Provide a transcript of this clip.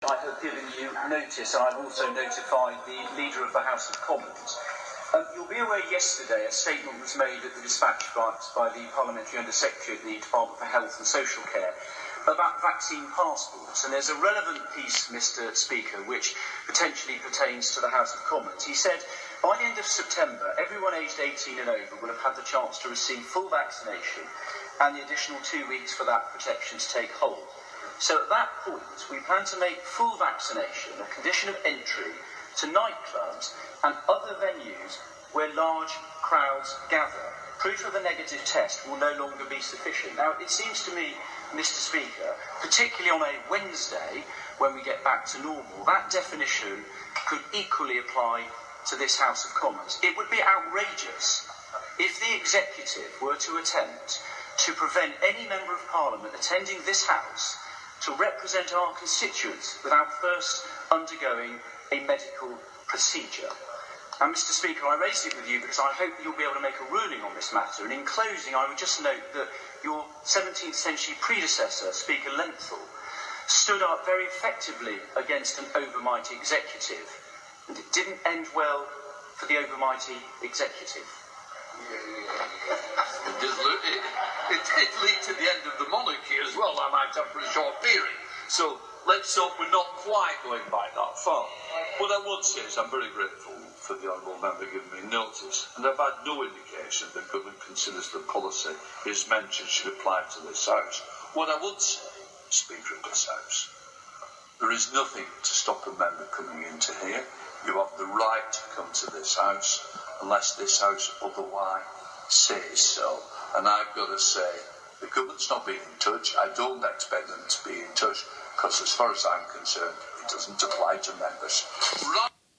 I have given you notice, and I've also notified the Leader of the House of Commons. You'll be aware yesterday a statement was made at the dispatch box by the Parliamentary Under-Secretary of the Department for Health and Social Care about vaccine passports, and there's a relevant piece, Mr. Speaker, which potentially pertains to the House of Commons. He said, by the end of September, everyone aged 18 and over will have had the chance to receive full vaccination and the additional 2 weeks for that protection to take hold. So at that point, we plan to make full vaccination a condition of entry to nightclubs and other venues where large crowds gather. Proof of a negative test will no longer be sufficient. Now, it seems to me, Mr. Speaker, particularly on a Wednesday, when we get back to normal, that definition could equally apply to this House of Commons. It would be outrageous if the executive were to attempt to prevent any member of Parliament attending this House to represent our constituents without first undergoing a medical procedure. And Mr. Speaker, I raised it with you because I hope you'll be able to make a ruling on this matter. And in closing, I would just note that your 17th century predecessor, Speaker Lenthal, stood up very effectively against an overmighty executive. And it didn't end well for the overmighty executive. It did lead to the end of the monarchy as well, I might have, for a short period. So let's hope we're not quite going back that far. What I would say is I'm very grateful for the Honourable Member giving me notice, and I've had no indication that government considers the policy is mentioned should apply to this House. What I would say, Speaker of this House, there is nothing to stop a member coming into here. You have the right to come to this House unless this House otherwise says so. And I've got to say, the government's not being in touch. I don't expect them to be in touch because as far as I'm concerned, it doesn't apply to members. Right.